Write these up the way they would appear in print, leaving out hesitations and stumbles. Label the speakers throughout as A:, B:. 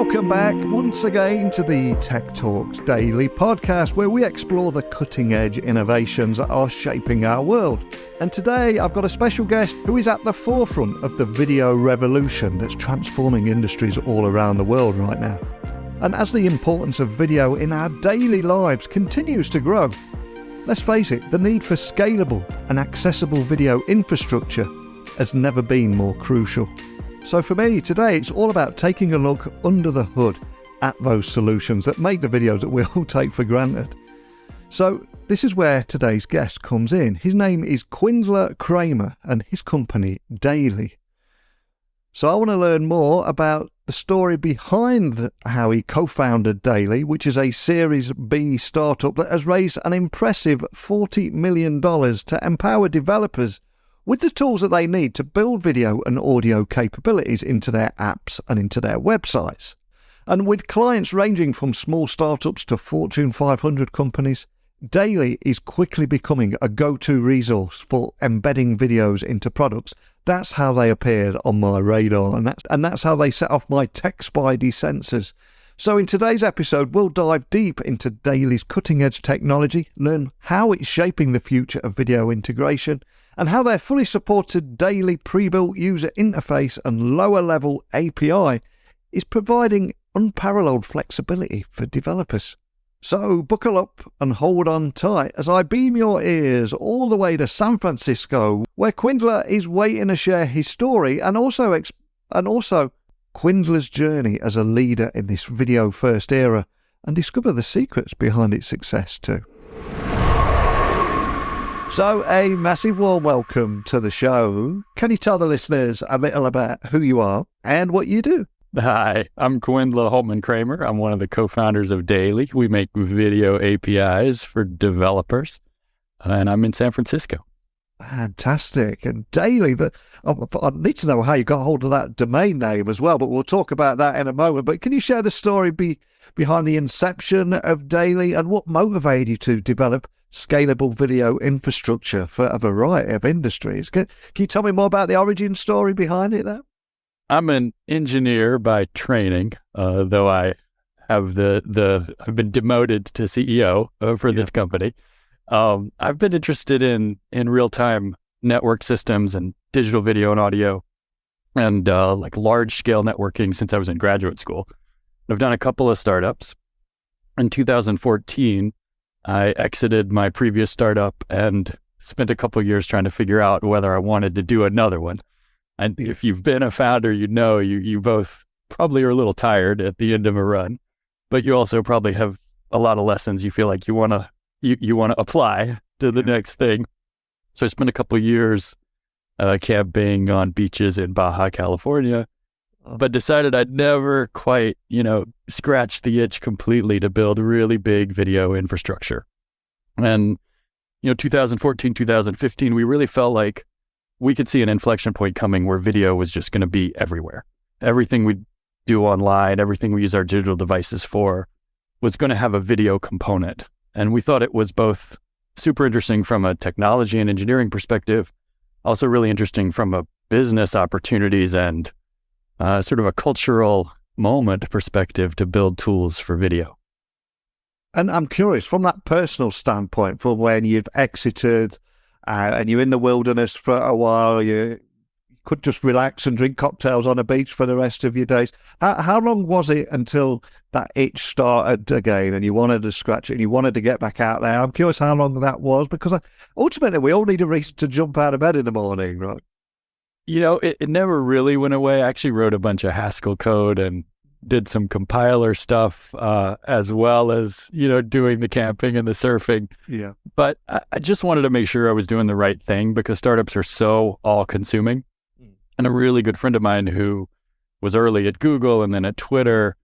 A: welcome back once again to the Tech Talks Daily podcast, where we explore the cutting-edge innovations that are shaping our world. And today I've got a special guest who is at the forefront of the video revolution that's transforming industries all around the world right now. And as the importance of video in our daily lives continues to grow, let's face it, the need for scalable and accessible video infrastructure has never been more crucial. So for me today, it's all about taking a look under the hood at those solutions that make the videos that we all take for granted. So this is where today's guest comes in. His name is Kwindla Kramer and his company Daily. So I want to learn more about the story behind how he co-founded Daily, which is a Series B startup that has raised an impressive $40 million to empower developers with the tools that they need to build video and audio capabilities into their apps and into their websites. And with clients ranging from small startups to Fortune 500 companies, Daily is quickly becoming a go-to resource for embedding videos into products. That's how they appeared on my radar, and that's how they set off my tech spidey sensors. So in today's episode, we'll dive deep into Daily's cutting-edge technology, learn how it's shaping the future of video integration, and how their fully supported Daily pre-built user interface and lower-level API is providing unparalleled flexibility for developers. So buckle up and hold on tight as I beam your ears all the way to San Francisco, where Kwindla is waiting to share his story and also Kwindla's journey as a leader in this video-first era, and discover the secrets behind its success too. So a massive warm welcome to the show. Can you tell the listeners a little about who you are and what you do?
B: Hi, I'm Kwindla Kramer. I'm one of the co-founders of Daily. We make video APIs for developers, and I'm in San Francisco.
A: Fantastic. And Daily, but I need to know how you got hold of that domain name as well, but we'll talk about that in a moment. But can you share the story behind the inception of Daily and what motivated you to develop scalable video infrastructure for a variety of industries? Can you tell me more about the origin story behind it there?
B: I'm an engineer by training, though I have I've been demoted to CEO for this company. I've been interested in real-time network systems and digital video and audio and like large-scale networking since I was in graduate school. I've done a couple of startups. In 2014, I exited my previous startup and spent a couple of years trying to figure out whether I wanted to do another one. And if you've been a founder, you know you both probably are a little tired at the end of a run, but you also probably have a lot of lessons you feel like you want to apply to the next thing. So I spent a couple of years camping on beaches in Baja, California, but decided I'd never quite, scratch the itch completely to build really big video infrastructure. And, 2014, 2015, we really felt like we could see an inflection point coming where video was just going to be everywhere. Everything we do online, everything we use our digital devices for was going to have a video component. And we thought it was both super interesting from a technology and engineering perspective, also really interesting from a business opportunities and sort of a cultural moment perspective to build tools for video.
A: And I'm curious, from that personal standpoint, from when you've exited and you're in the wilderness for a while, you could just relax and drink cocktails on a beach for the rest of your days. How long was it until that itch started again and you wanted to scratch it and you wanted to get back out there? I'm curious how long that was, because ultimately we all need a reason to jump out of bed in the morning, right?
B: It never really went away. I actually wrote a bunch of Haskell code and did some compiler stuff, as well as, doing the camping and the surfing.
A: Yeah.
B: But I just wanted to make sure I was doing the right thing because startups are so all-consuming. And a really good friend of mine who was early at Google and then at Twitter,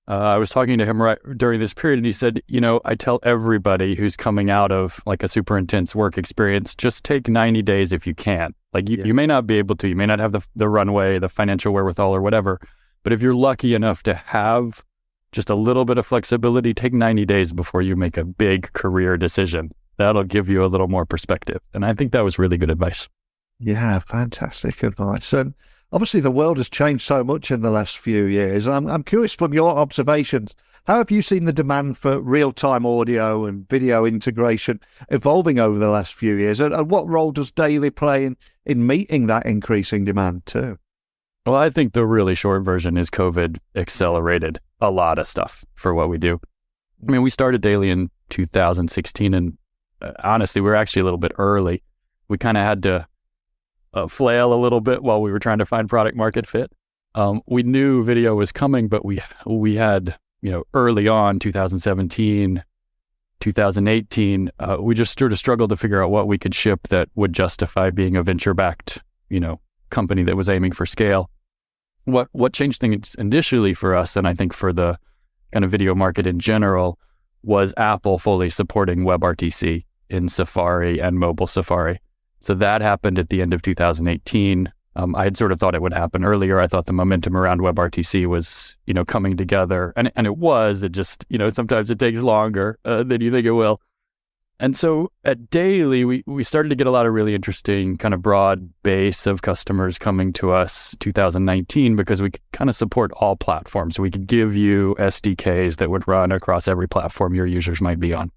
B: I was talking to him right during this period, and he said, I tell everybody who's coming out of like a super intense work experience, just take 90 days if you can. Like you may not be able to, you may not have the runway, the financial wherewithal or whatever, but if you're lucky enough to have just a little bit of flexibility, take 90 days before you make a big career decision. That'll give you a little more perspective. And I think that was really good advice.
A: Yeah, fantastic advice. And Obviously, the world has changed so much in the last few years. I'm curious from your observations, how have you seen the demand for real-time audio and video integration evolving over the last few years? And what role does Daily play in meeting that increasing demand too?
B: Well, I think the really short version is COVID accelerated a lot of stuff for what we do. I mean, we started Daily in 2016, and honestly, we were actually a little bit early. We kind of had to flail a little bit while we were trying to find product market fit. We knew video was coming, but we had, early on, 2017, 2018, we just sort of struggled to figure out what we could ship that would justify being a venture-backed, company that was aiming for scale. What changed things initially for us, and I think for the kind of video market in general, was Apple fully supporting WebRTC in Safari and mobile Safari. So that happened at the end of 2018. I had sort of thought it would happen earlier. I thought the momentum around WebRTC was, coming together, and it was. It just, sometimes it takes longer than you think it will. And so at Daily, we started to get a lot of really interesting kind of broad base of customers coming to us 2019 because we could kind of support all platforms. We could give you SDKs that would run across every platform your users might be on.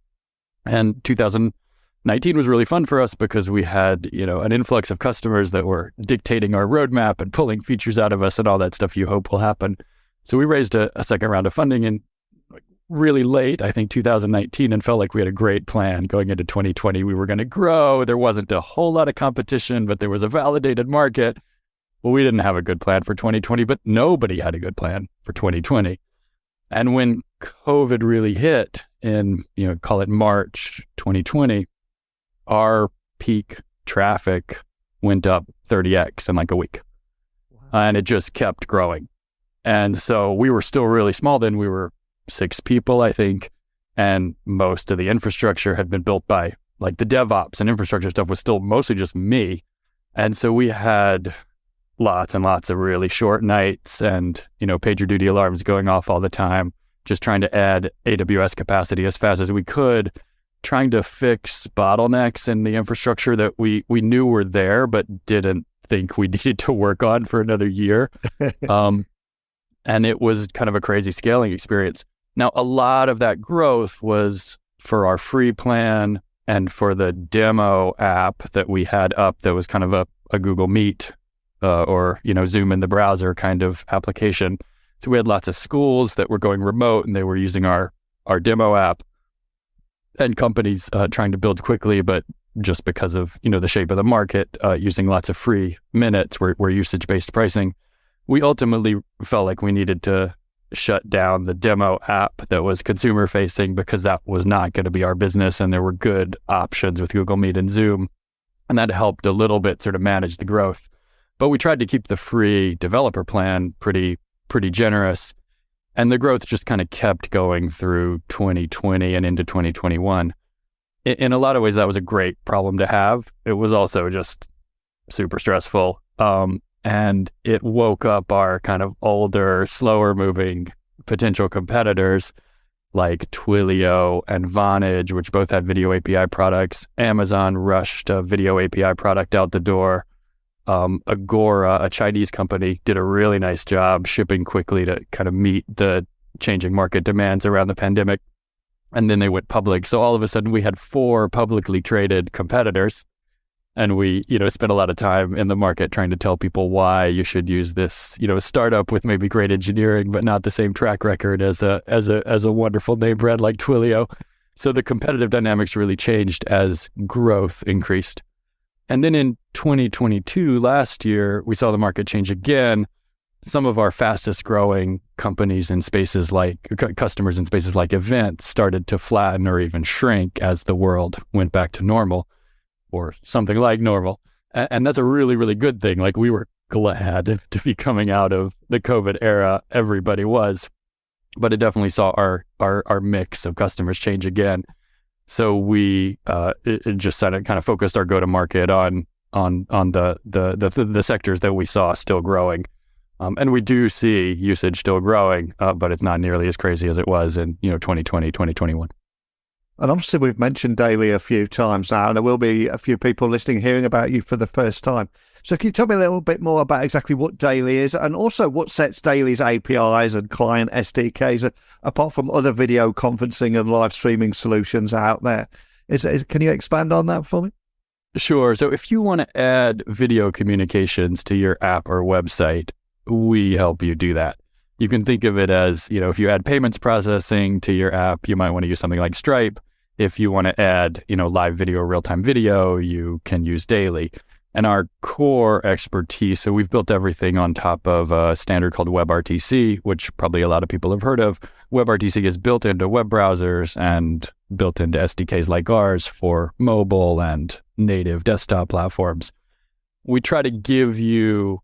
B: And 2019 was really fun for us because we had, an influx of customers that were dictating our roadmap and pulling features out of us and all that stuff you hope will happen. So we raised a second round of funding in really late, I think 2019, and felt like we had a great plan going into 2020. We were going to grow. There wasn't a whole lot of competition, but there was a validated market. Well, we didn't have a good plan for 2020, but nobody had a good plan for 2020. And when COVID really hit in, call it March 2020, our peak traffic went up 30x in like a week. Wow. And it just kept growing. And so we were still really small then. We were 6 people, I think, and most of the infrastructure had been built by like the DevOps and infrastructure stuff was still mostly just me. And so we had lots and lots of really short nights and, PagerDuty alarms going off all the time, just trying to add AWS capacity as fast as we could, trying to fix bottlenecks in the infrastructure that we knew were there, but didn't think we needed to work on for another year. And it was kind of a crazy scaling experience. Now, a lot of that growth was for our free plan and for the demo app that we had up that was kind of a Google Meet or, Zoom in the browser kind of application. So we had lots of schools that were going remote and they were using our demo app, and companies trying to build quickly, but just because of, the shape of the market, using lots of free minutes were usage-based pricing. We ultimately felt like we needed to shut down the demo app that was consumer facing because that was not going to be our business, and there were good options with Google Meet and Zoom, and that helped a little bit sort of manage the growth. But we tried to keep the free developer plan pretty generous, and the growth just kind of kept going through 2020 and into 2021. In a lot of ways, that was a great problem to have. It was also just super stressful. And it woke up our kind of older, slower moving potential competitors like Twilio and Vonage, which both had video API products. Amazon rushed a video API product out the door. Agora, a Chinese company, did a really nice job shipping quickly to kind of meet the changing market demands around the pandemic. And then they went public. So all of a sudden we had 4 publicly traded competitors. And we, spent a lot of time in the market trying to tell people why you should use this, startup with maybe great engineering, but not the same track record as a wonderful name brand like Twilio. So the competitive dynamics really changed as growth increased. And then in 2022, last year, we saw the market change again. Some of our fastest growing companies in spaces like customers in spaces like events started to flatten or even shrink as the world went back to normal, or something like normal. And that's a really, really good thing. Like, we were glad to be coming out of the COVID era. Everybody was, but it definitely saw our mix of customers change again. So we it just kind of focused our go-to-market on the sectors that we saw still growing. And we do see usage still growing, but it's not nearly as crazy as it was in 2020, 2021.
A: And obviously we've mentioned Daily a few times now, and there will be a few people listening hearing about you for the first time. So can you tell me a little bit more about exactly what Daily is, and also what sets Daily's APIs and client SDKs apart from other video conferencing and live streaming solutions out there? Can you expand on that for me?
B: Sure. So if you want to add video communications to your app or website, we help you do that. You can think of it as, if you add payments processing to your app, you might want to use something like Stripe. If you want to add, live video, real-time video, you can use Daily. And our core expertise, so we've built everything on top of a standard called WebRTC, which probably a lot of people have heard of. WebRTC is built into web browsers and built into SDKs like ours for mobile and native desktop platforms. We try to give you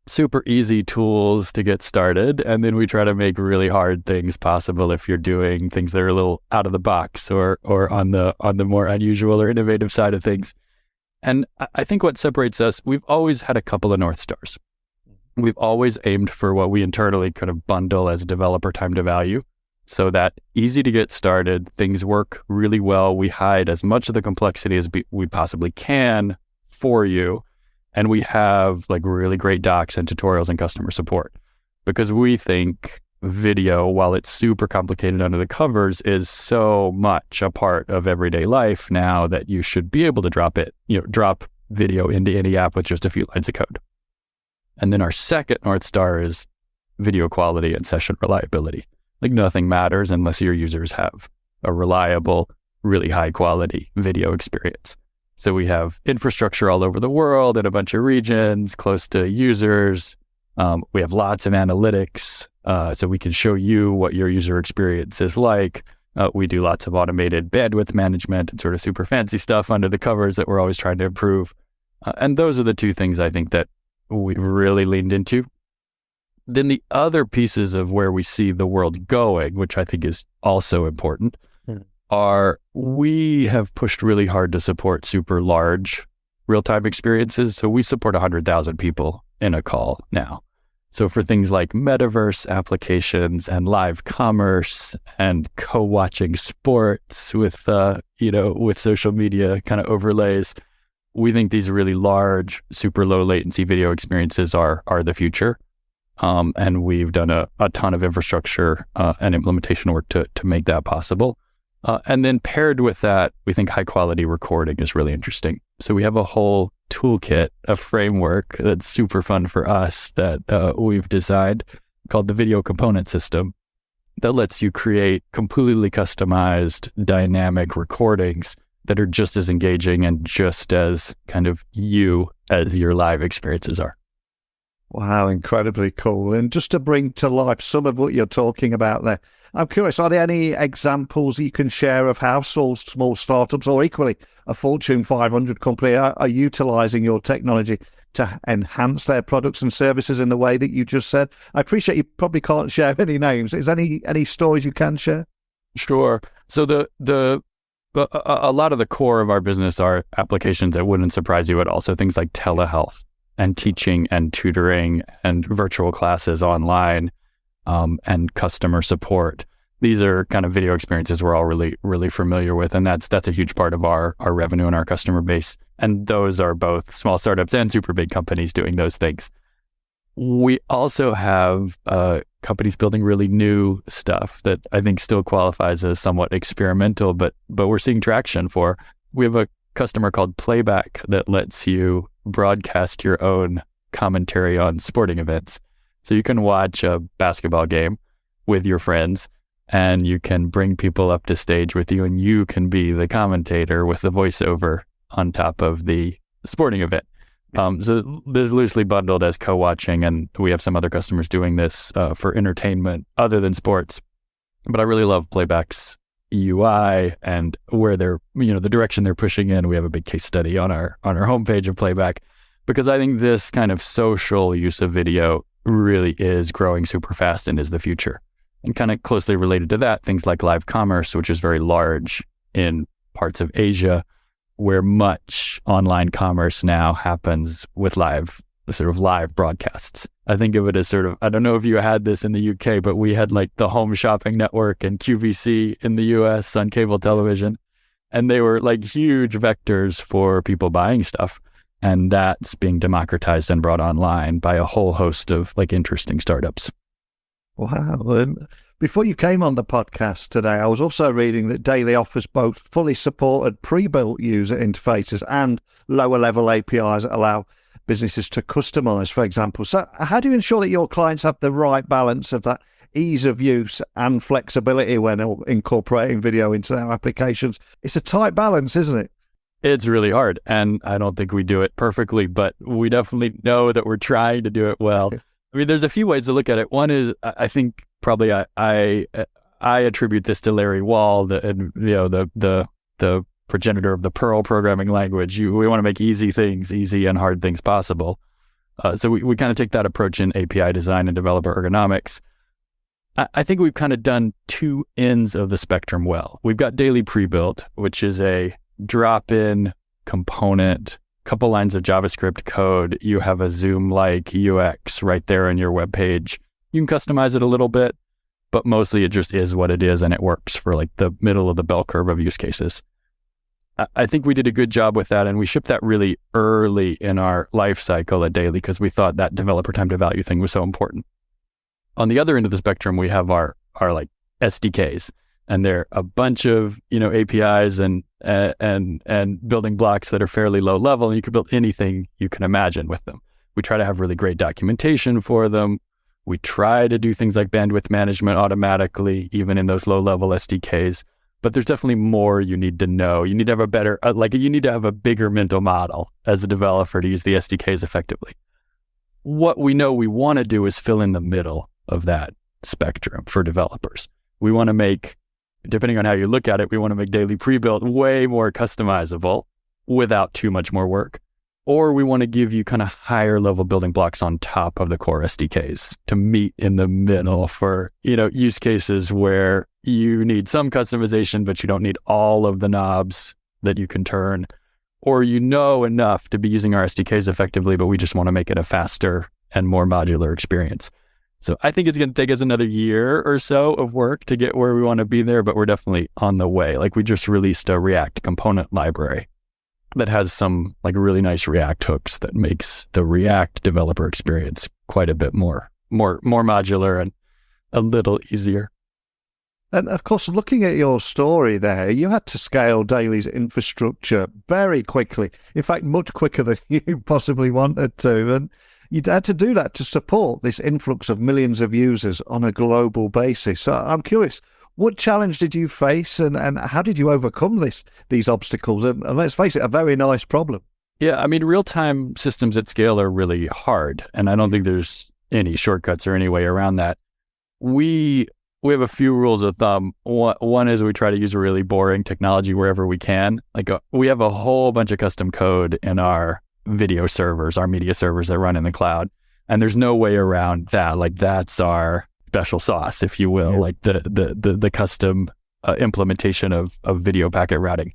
B: super easy tools to get started, and then we try to make really hard things possible if you're doing things that are a little out of the box or on the more unusual or innovative side of things. And I think what separates us, we've always had a couple of North Stars. We've always aimed for what we internally kind of bundle as developer time to value, so that easy to get started, things work really well. We hide as much of the complexity as we possibly can for you. And we have like really great docs and tutorials and customer support, because we think video, while it's super complicated under the covers, is so much a part of everyday life now that you should be able to drop video into any app with just a few lines of code. And then our second North Star is video quality and session reliability. Like nothing matters unless your users have a reliable, really high quality video experience. So we have infrastructure all over the world in a bunch of regions, close to users. We have lots of analytics, so we can show you what your user experience is like. We do lots of automated bandwidth management and sort of super fancy stuff under the covers that we're always trying to improve. And those are the two things I think that we've really leaned into. Then the other pieces of where we see the world going, which I think is also important, are we have pushed really hard to support super large real-time experiences. So we support 100,000 people in a call now. So for things like metaverse applications and live commerce and co-watching sports with, with social media kind of overlays, we think these really large, super low latency video experiences are the future. And we've done a ton of infrastructure and implementation work to make that possible. And then paired with that, we think high quality recording is really interesting. So we have a whole toolkit, a framework that's super fun for us that we've designed called the Video Component System that lets you create completely customized dynamic recordings that are just as engaging and just as kind of you as your live experiences are.
A: Wow, incredibly cool. And just to bring to life some of what you're talking about there, I'm curious, are there any examples you can share of how small startups, or equally a Fortune 500 company, are utilizing your technology to enhance their products and services in the way that you just said? I appreciate you probably can't share any names. Is there any stories you can share?
B: Sure. So a lot of the core of our business are applications that wouldn't surprise you at all. So things like telehealth and teaching and tutoring and virtual classes online, and customer support. These are kind of video experiences we're all really, really familiar with. And that's a huge part of our revenue and our customer base. And those are both small startups and super big companies doing those things. We also have companies building really new stuff that I think still qualifies as somewhat experimental, but we're seeing traction for. We have a customer called Playback that lets you broadcast your own commentary on sporting events. So you can watch a basketball game with your friends and you can bring people up to stage with you and you can be the commentator with the voiceover on top of the sporting event. So this is loosely bundled as co-watching, and we have some other customers doing this for entertainment other than sports. But I really love Playback's UI and where they're, the direction they're pushing in. We have a big case study on our homepage of Playback, because I think this kind of social use of video really is growing super fast and is the future. And kind of closely related to that, things like live commerce, which is very large in parts of Asia, where much online commerce now happens with live sort of live broadcasts. I think of it as sort of, I don't know if you had this in the UK, but we had like the Home Shopping Network and QVC in the US on cable television. And they were like huge vectors for people buying stuff. And that's being democratized and brought online by a whole host of like interesting startups.
A: Wow. And before you came on the podcast today, I was also reading that Daily offers both fully supported pre-built user interfaces and lower level APIs that allow businesses to customize, for example. So how do you ensure that your clients have the right balance of that ease of use and flexibility when incorporating video into their applications? It's a tight balance, isn't it?
B: It's really hard, and I don't think we do it perfectly, but we definitely know that we're trying to do it well. I mean, there's a few ways to look at it. One is, I think probably I attribute this to Larry Wall, the progenitor of the Perl programming language. We want to make easy and hard things possible. So we kind of take that approach in API design and developer ergonomics. I think we've kind of done two ends of the spectrum well. We've got Daily Pre-Built, which is a drop-in component, couple lines of JavaScript code. You have a Zoom-like UX right there on your web page. You can customize it a little bit, but mostly it just is what it is, and it works for like the middle of the bell curve of use cases. I think we did a good job with that, and we shipped that really early in our life cycle at Daily because we thought that developer time to value thing was so important. On the other end of the spectrum, we have our like SDKs, and they're a bunch of APIs and building blocks that are fairly low level, and you can build anything you can imagine with them. We try to have really great documentation for them. We try to do things like bandwidth management automatically, even in those low level SDKs. But there's definitely more you need to know. You need to have a better, you need to have a bigger mental model as a developer to use the SDKs effectively. What we know we want to do is fill in the middle of that spectrum for developers. We want to make, depending on how you look at it, we want to make Daily Pre-Built way more customizable without too much more work. Or we want to give you kind of higher level building blocks on top of the core SDKs to meet in the middle for, use cases where you need some customization, but you don't need all of the knobs that you can turn, or enough to be using our SDKs effectively, but we just want to make it a faster and more modular experience. So I think it's going to take us another year or so of work to get where we want to be there, but we're definitely on the way. Like we just released a React component library that has some like really nice React hooks that makes the React developer experience quite a bit more modular and a little easier.
A: And of course, looking at your story there, you had to scale Daily's infrastructure very quickly. In fact, much quicker than you possibly wanted to. And you had to do that to support this influx of millions of users on a global basis. So I'm curious, what challenge did you face and how did you overcome these obstacles? And let's face it, a very nice problem.
B: Yeah, I mean, real-time systems at scale are really hard, and I don't think there's any shortcuts or any way around that. We have a few rules of thumb. One is we try to use really boring technology wherever we can. We have a whole bunch of custom code in our video servers, our media servers that run in the cloud, and there's no way around that. Like that's our special sauce, if you will, like the custom implementation of video packet routing.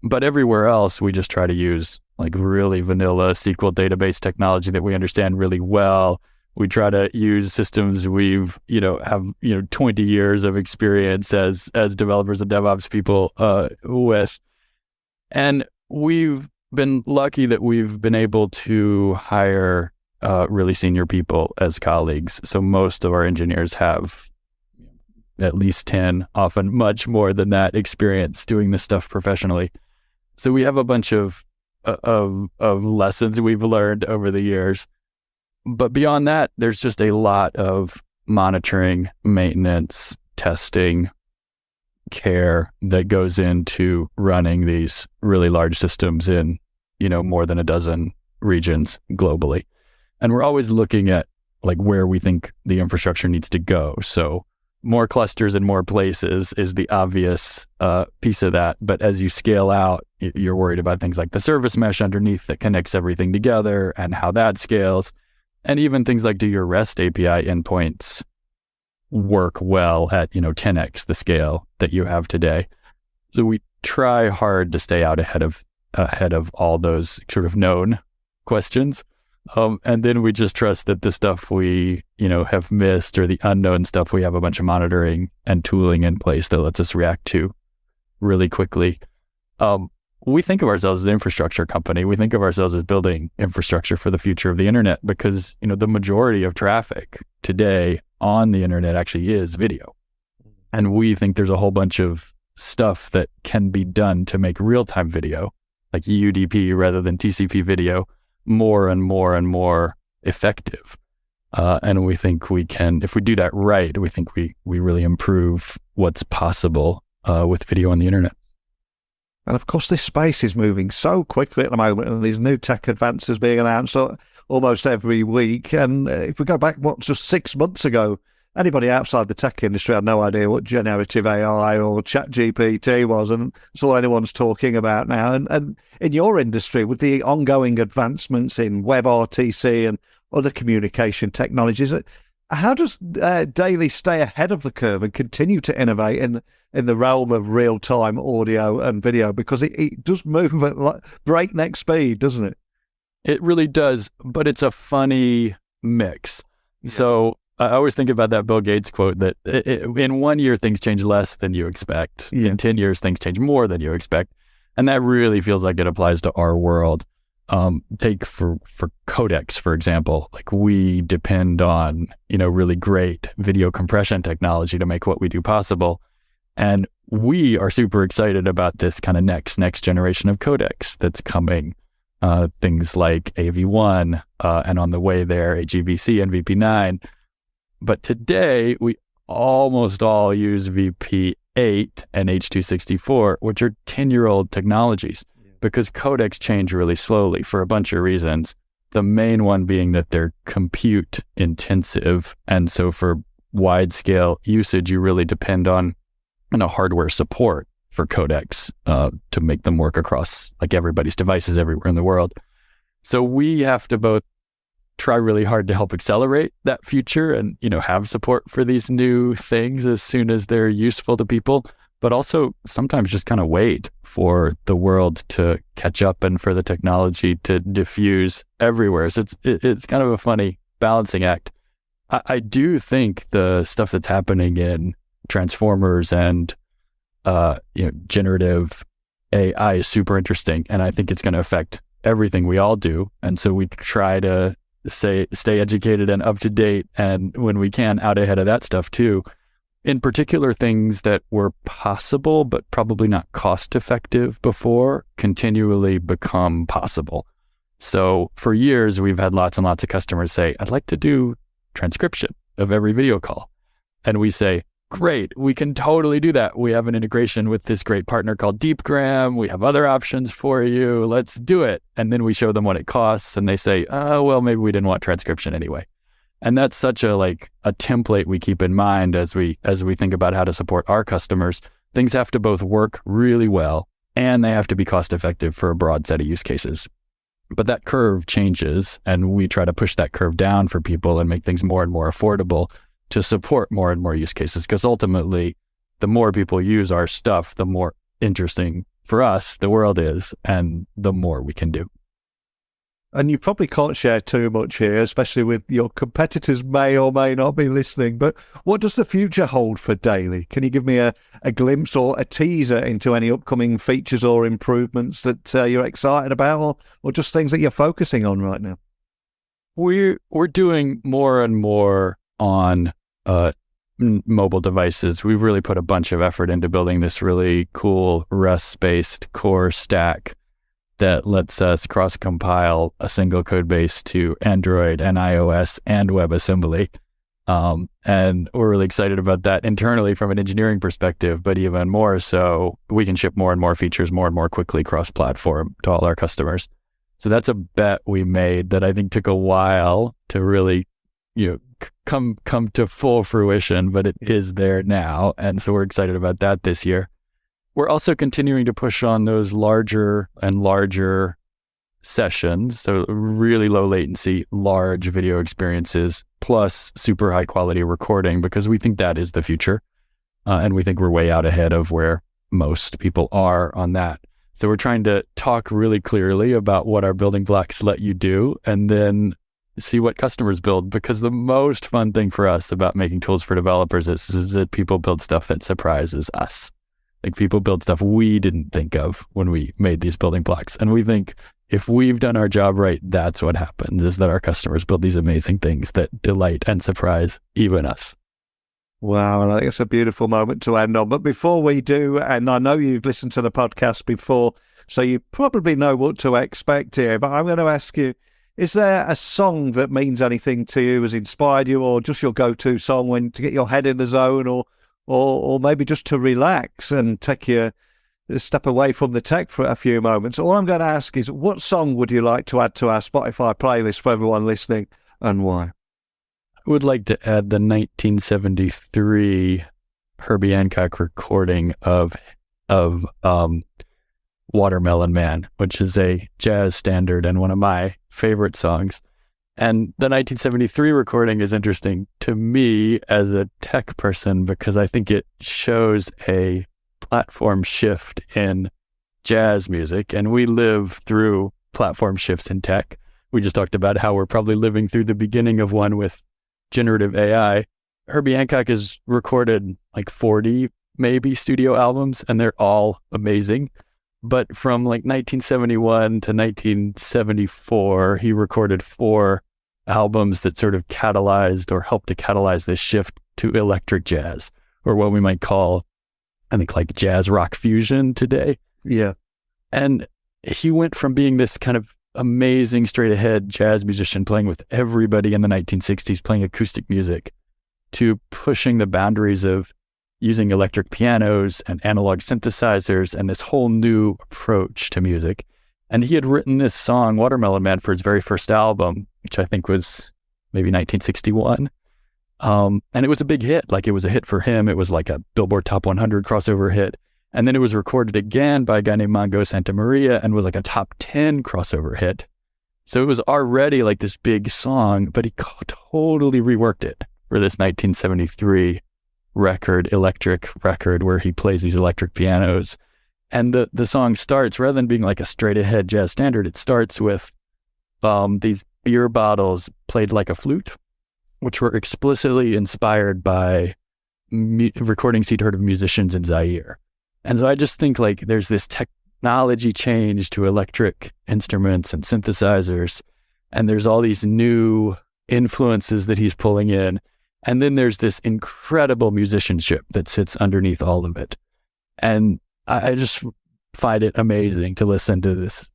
B: But everywhere else, we just try to use like really vanilla SQL database technology that we understand really well. We try to use systems we've, have 20 years of experience as developers and DevOps people with. And we've been lucky that we've been able to hire really senior people as colleagues. So most of our engineers have at least 10, often much more than that, experience doing this stuff professionally. So we have a bunch of lessons we've learned over the years. But beyond that, there's just a lot of monitoring, maintenance, testing, care that goes into running these really large systems in, more than a dozen regions globally. And we're always looking at like where we think the infrastructure needs to go. So more clusters in more places is the obvious piece of that. But as you scale out, you're worried about things like the service mesh underneath that connects everything together and how that scales. And even things like, do your REST API endpoints work well at 10x the scale that you have today? So we try hard to stay out ahead of all those sort of known questions. And then we just trust that the stuff we, have missed or the unknown stuff, we have a bunch of monitoring and tooling in place that lets us react to really quickly. We think of ourselves as an infrastructure company. We think of ourselves as building infrastructure for the future of the internet because, the majority of traffic today on the internet actually is video. And we think there's a whole bunch of stuff that can be done to make real-time video, like UDP rather than TCP video, more and more and more effective. And we think we can, if we do that right, we think we really improve what's possible with video on the internet.
A: And of course, this space is moving so quickly at the moment, and these new tech advances being announced almost every week. And if we go back, just 6 months ago, anybody outside the tech industry had no idea what generative AI or ChatGPT was, and it's all anyone's talking about now. And in your industry, with the ongoing advancements in WebRTC and other communication technologies, how does Daily stay ahead of the curve and continue to innovate in the realm of real-time audio and video? Because it does move at breakneck speed, doesn't it?
B: It really does, but it's a funny mix. Yeah. So I always think about that Bill Gates quote that in 1 year, things change less than you expect. Yeah. In 10 years, things change more than you expect. And that really feels like it applies to our world. Take for codecs, for example, like we depend on, really great video compression technology to make what we do possible. And we are super excited about this kind of next generation of codecs that's coming. Things like AV1 and on the way there, HEVC and VP9. But today, we almost all use VP8 and H.264, which are 10-year-old technologies, because codecs change really slowly for a bunch of reasons. The main one being that they're compute intensive. And so for wide scale usage, you really depend on hardware support for codecs to make them work across like everybody's devices everywhere in the world. So we have to both try really hard to help accelerate that future and, have support for these new things as soon as they're useful to people, but also sometimes just kind of wait for the world to catch up and for the technology to diffuse everywhere. So it's kind of a funny balancing act. I do think the stuff that's happening in transformers and generative AI is super interesting, and I think it's going to affect everything we all do. And so we try to stay educated and up to date, and when we can, out ahead of that stuff too. In particular, things that were possible but probably not cost effective before continually become possible. So for years, we've had lots and lots of customers say, I'd like to do transcription of every video call. And we say, great, we can totally do that. We have an integration with this great partner called DeepGram. We have other options for you. Let's do it. And then we show them what it costs, and they say, oh, well, maybe we didn't want transcription anyway. And that's such a template we keep in mind as we think about how to support our customers. Things have to both work really well, and they have to be cost effective for a broad set of use cases. But that curve changes, and we try to push that curve down for people and make things more and more affordable to support more and more use cases. Because ultimately, the more people use our stuff, the more interesting for us the world is, and the more we can do.
A: And you probably can't share too much here, especially with your competitors may or may not be listening, but what does the future hold for Daily? Can you give me a glimpse or a teaser into any upcoming features or improvements that you're excited about, or just things that you're focusing on right now?
B: We're doing more and more on mobile devices. We've really put a bunch of effort into building this really cool Rust-based core stack that lets us cross-compile a single code base to Android and iOS and WebAssembly. And we're really excited about that internally from an engineering perspective, but even more so, we can ship more and more features more and more quickly cross-platform to all our customers. So that's a bet we made that I think took a while to really, come to full fruition, but it is there now. And so we're excited about that this year. We're also continuing to push on those larger and larger sessions, so really low latency, large video experiences, plus super high quality recording, because we think that is the future. And we think we're way out ahead of where most people are on that. So we're trying to talk really clearly about what our building blocks let you do, and then see what customers build. Because the most fun thing for us about making tools for developers is that people build stuff that surprises us. Like, people build stuff we didn't think of when we made these building blocks. And we think if we've done our job right, that's what happens, is that our customers build these amazing things that delight and surprise even us.
A: Wow, I think it's a beautiful moment to end on. But before we do, and I know you've listened to the podcast before, so you probably know what to expect here, but I'm going to ask you, is there a song that means anything to you, has inspired you, or just your go-to song when to get your head in the zone, or maybe just to relax and take your step away from the tech for a few moments? All I'm going to ask is, what song would you like to add to our Spotify playlist for everyone listening, and why?
B: I would like to add the 1973 Herbie Hancock recording of Watermelon Man, which is a jazz standard and one of my favorite songs. And the 1973 recording is interesting to me as a tech person because I think it shows a platform shift in jazz music, and we live through platform shifts in tech. We just talked about how we're probably living through the beginning of one with generative AI. Herbie Hancock has recorded like 40 maybe studio albums, and they're all amazing. But from like 1971 to 1974, he recorded 4 albums that sort of catalyzed or helped to catalyze this shift to electric jazz, or what we might call, I think, like jazz rock fusion today.
A: Yeah.
B: And he went from being this kind of amazing straight ahead jazz musician playing with everybody in the 1960s, playing acoustic music, to pushing the boundaries of using electric pianos and analog synthesizers and this whole new approach to music. And he had written this song, Watermelon Man, for his very first album, which I think was maybe 1961. And it was a big hit. Like, it was a hit for him. It was like a Billboard Top 100 crossover hit. And then it was recorded again by a guy named Mongo Santa Maria and was like a top 10 crossover hit. So it was already like this big song, but he totally reworked it for this 1973 record, electric record, where he plays these electric pianos. And the song starts, rather than being like a straight ahead jazz standard, it starts with these beer bottles played like a flute, which were explicitly inspired by recordings he'd heard of musicians in Zaire. And so I just think like there's this technology change to electric instruments and synthesizers, and there's all these new influences that he's pulling in. And then there's this incredible musicianship that sits underneath all of it. And I just find it amazing to listen to this,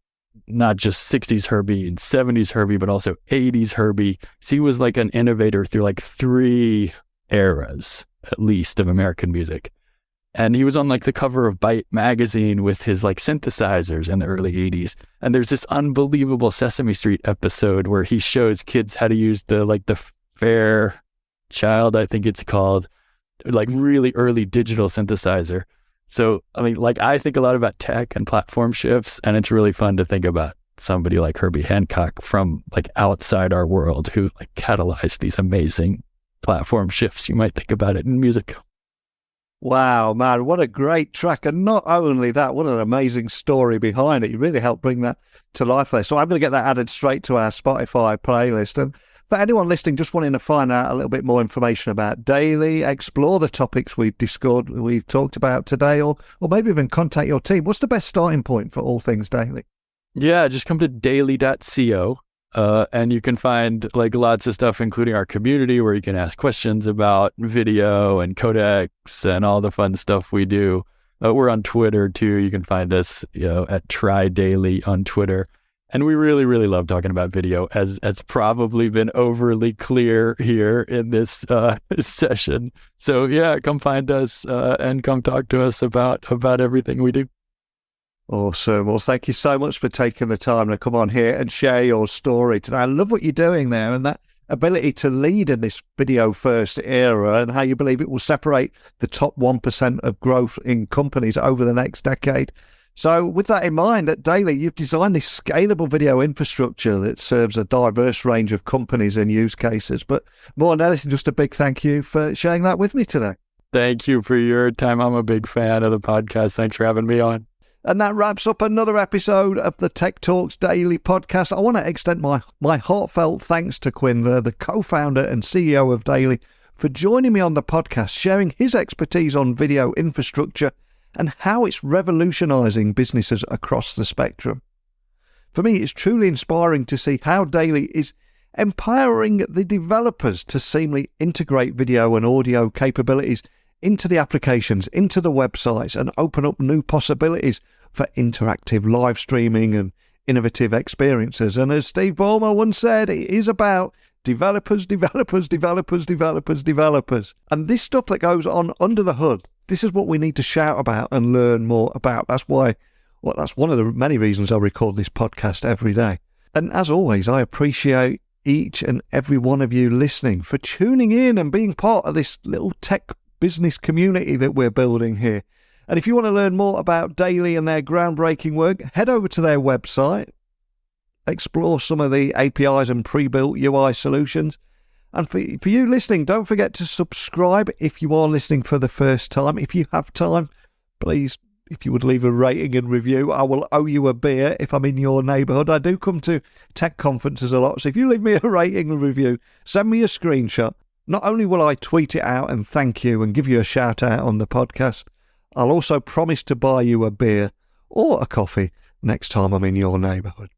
B: not just 60s Herbie and 70s Herbie, but also 80s Herbie. So he was like an innovator through like 3 eras, at least, of American music. And he was on like the cover of Byte magazine with his like synthesizers in the early 80s. And there's this unbelievable Sesame Street episode where he shows kids how to use the Fairchild, I think it's called, like really early digital synthesizer. So, I mean, like, I think a lot about tech and platform shifts, and it's really fun to think about somebody like Herbie Hancock from like outside our world who like catalyzed these amazing platform shifts. You might think about it in music.
A: Wow, man, what a great track. And not only that, what an amazing story behind it. You really helped bring that to life there. So I'm going to get that added straight to our Spotify playlist. And for anyone listening, just wanting to find out a little bit more information about Daily, explore the topics we've talked about today, or maybe even contact your team, what's the best starting point for all things Daily?
B: Yeah, just come to daily.co. And you can find like lots of stuff, including our community, where you can ask questions about video and codecs and all the fun stuff we do. We're on Twitter too. You can find us, at TryDaily on Twitter. And we really, really love talking about video, as probably been overly clear here in this session. So yeah, come find us and come talk to us about everything we do.
A: Awesome. Well, thank you so much for taking the time to come on here and share your story today. I love what you're doing there, and that ability to lead in this video first era, and how you believe it will separate the top 1% of growth in companies over the next decade. So with that in mind, at Daily, you've designed this scalable video infrastructure that serves a diverse range of companies and use cases. But more than anything, just a big thank you for sharing that with me today.
B: Thank you for your time. I'm a big fan of the podcast. Thanks for having me on.
A: And that wraps up another episode of the Tech Talks Daily podcast. I want to extend my heartfelt thanks to Kwindla, the co-founder and CEO of Daily, for joining me on the podcast, sharing his expertise on video infrastructure and how it's revolutionising businesses across the spectrum. For me, it's truly inspiring to see how Daily is empowering the developers to seamlessly integrate video and audio capabilities into the applications, into the websites, and open up new possibilities for interactive live streaming and innovative experiences. And as Steve Ballmer once said, it is about developers. And this stuff that goes on under the hood, this is what we need to shout about and learn more about. That's one of the many reasons I record this podcast every day. And as always, I appreciate each and every one of you listening for tuning in and being part of this little tech business community that we're building here. And if you want to learn more about Daily and their groundbreaking work, head over to their website, explore some of the APIs and pre-built UI solutions. And for you listening, don't forget to subscribe if you are listening for the first time. If you have time, please, if you would leave a rating and review, I will owe you a beer if I'm in your neighbourhood. I do come to tech conferences a lot, so if you leave me a rating and review, send me a screenshot. Not only will I tweet it out and thank you and give you a shout out on the podcast, I'll also promise to buy you a beer or a coffee next time I'm in your neighbourhood.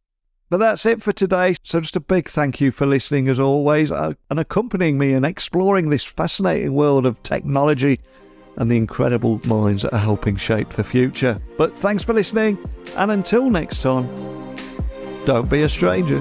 A: But that's it for today. So just a big thank you for listening as always and accompanying me in exploring this fascinating world of technology and the incredible minds that are helping shape the future. But thanks for listening, and until next time, don't be a stranger.